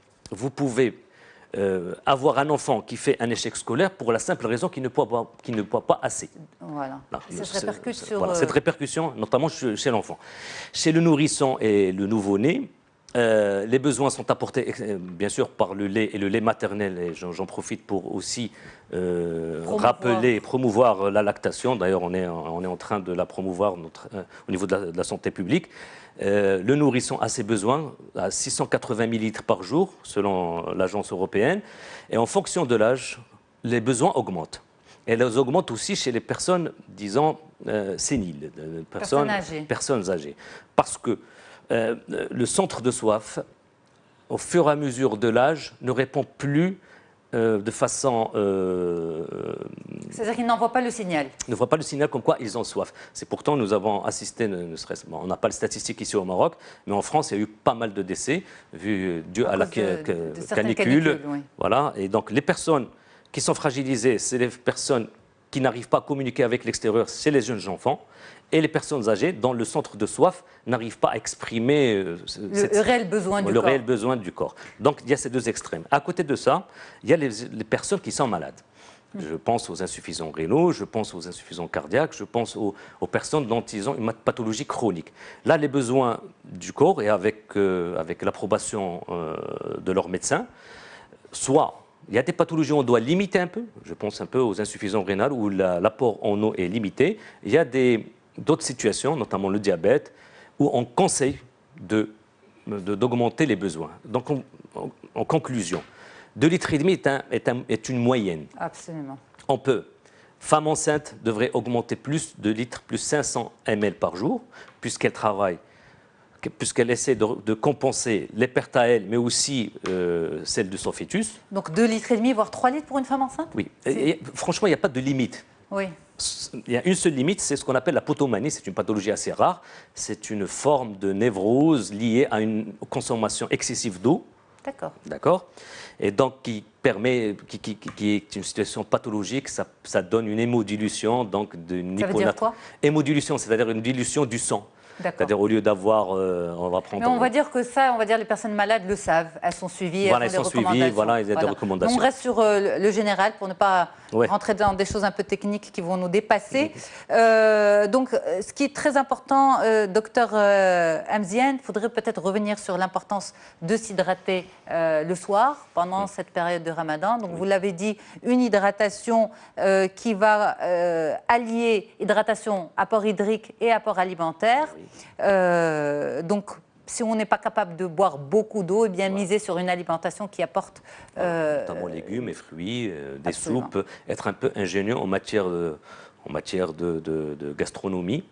avoir un enfant qui fait un échec scolaire pour la simple raison qu'il ne boit pas assez. Voilà. Ça se répercute sur... cette répercussion, notamment chez l'enfant. Chez le nourrisson et le nouveau-né, les besoins sont apportés bien sûr par le lait et le lait maternel et j'en profite pour aussi promouvoir la lactation. D'ailleurs on est en train de la promouvoir au niveau de la santé publique. Le nourrisson a ses besoins à 680 millilitres par jour selon l'agence européenne et en fonction de l'âge les besoins augmentent. Et elles augmentent aussi chez les personnes disons séniles, personnes âgées. Parce que le centre de soif, au fur et à mesure de l'âge, ne répond plus de façon... C'est-à-dire qu'ils n'envoient pas le signal. Ils ne voient pas le signal comme quoi ils ont soif. C'est pourtant, nous avons assisté, on n'a pas les statistiques ici au Maroc, mais en France, il y a eu pas mal de décès, dû à la canicule. Oui. Voilà. Et donc, les personnes qui sont fragilisées, c'est les personnes qui n'arrivent pas à communiquer avec l'extérieur, c'est les jeunes enfants. Et les personnes âgées, dont le centre de soif n'arrive pas à exprimer le réel besoin du corps. Donc il y a ces 2 extrêmes. À côté de ça, il y a les personnes qui sont malades. Je pense aux insuffisants rénaux, je pense aux insuffisants cardiaques, je pense aux personnes dont ils ont une pathologie chronique. Là, les besoins du corps, et avec l'approbation de leur médecin, soit il y a des pathologies où on doit limiter un peu, je pense un peu aux insuffisants rénaux où l'apport en eau est limité. Il y a d'autres situations, notamment le diabète, où on conseille d'augmenter les besoins. Donc, en conclusion, 2,5 litres est une moyenne. Absolument. Femme enceinte devrait augmenter plus de litres, plus 500 ml par jour, puisqu'elle travaille, puisqu'elle essaie de compenser les pertes à elle, mais aussi celle de son fœtus. Donc 2,5 litres, voire 3 litres pour une femme enceinte? Oui. Et, franchement, il n'y a pas de limite. Oui. Il y a une seule limite, c'est ce qu'on appelle la potomanie. C'est une pathologie assez rare. C'est une forme de névrose liée à une consommation excessive d'eau D'accord. D'accord. Et donc, qui est une situation pathologique, ça donne une hémodilution. Donc Ça veut dire quoi? Hémodilution, c'est-à-dire une dilution du sang. D'accord. C'est-à-dire au lieu d'avoir, on va prendre. Mais on va dire que ça, on va dire les personnes malades le savent. Elles sont suivies, Voilà, elles font elles des sont suivies, recommandations. voilà, il y a des recommandations. On reste sur le général pour ne pas rentrer dans des choses un peu techniques qui vont nous dépasser. Donc, ce qui est très important, docteur Amziane, il faudrait peut-être revenir sur l'importance de s'hydrater le soir pendant cette période de Ramadan. Donc, vous l'avez dit, une hydratation qui va allier hydratation, apport hydrique et apport alimentaire. Donc, si on n'est pas capable de boire beaucoup d'eau, eh bien miser sur une alimentation qui apporte... notamment légumes et fruits, des soupes, être un peu ingénieux en matière de gastronomie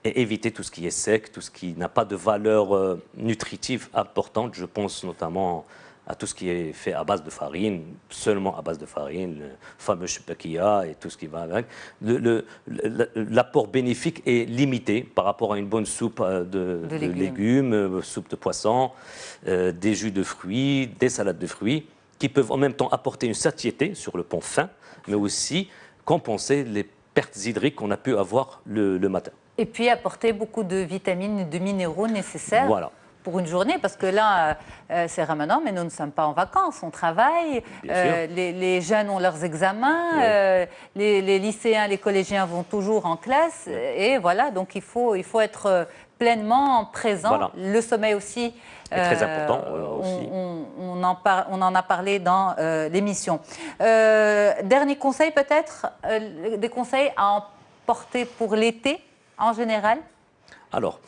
et éviter tout ce qui est sec, tout ce qui n'a pas de valeur nutritive importante. Je pense notamment à tout ce qui est fait à base de farine, seulement à base de farine, le fameux shbakia et tout ce qui va avec. L'apport bénéfique est limité par rapport à une bonne soupe de légumes, soupe de poisson, des jus de fruits, des salades de fruits, qui peuvent en même temps apporter une satiété sur le plan fin, mais aussi compenser les pertes hydriques qu'on a pu avoir le matin. Et puis apporter beaucoup de vitamines et de minéraux nécessaires. Voilà. Pour une journée, parce que là, c'est Ramadan, mais nous ne sommes pas en vacances, on travaille, les jeunes ont leurs examens, les lycéens, les collégiens vont toujours en classe, et voilà, donc il faut être pleinement présent. Voilà. Le sommeil aussi. C'est très important. On en a parlé dans l'émission. Dernier conseil peut-être, des conseils à emporter pour l'été en général? Alors,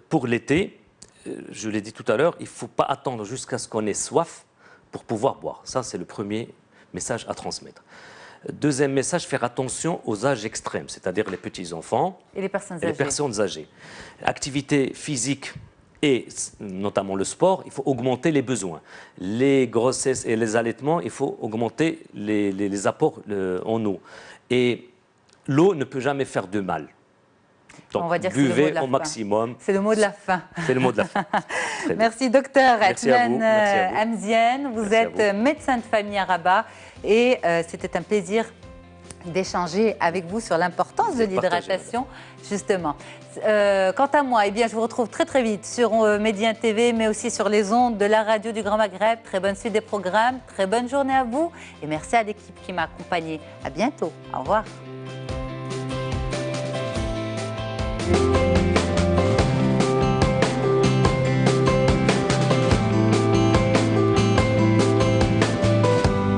pour l'été, je l'ai dit tout à l'heure, il ne faut pas attendre jusqu'à ce qu'on ait soif pour pouvoir boire. Ça, c'est le premier message à transmettre. Deuxième message, faire attention aux âges extrêmes, c'est-à-dire les petits-enfants et les personnes âgées. Activité physique et notamment le sport, il faut augmenter les besoins. Les grossesses et les allaitements, il faut augmenter les apports en eau. Et l'eau ne peut jamais faire de mal. Donc, on va dire buvez au maximum. C'est le mot de la fin. C'est le mot de la fin. Merci, docteur Adnan Amziane. Vous êtes médecin de famille à Rabat et c'était un plaisir d'échanger avec vous sur l'importance de l'hydratation, justement. Quant à moi, eh bien, je vous retrouve très très vite sur Médien TV, mais aussi sur les ondes de la radio du Grand Maghreb. Très bonne suite des programmes, très bonne journée à vous et merci à l'équipe qui m'a accompagnée. À bientôt. Au revoir.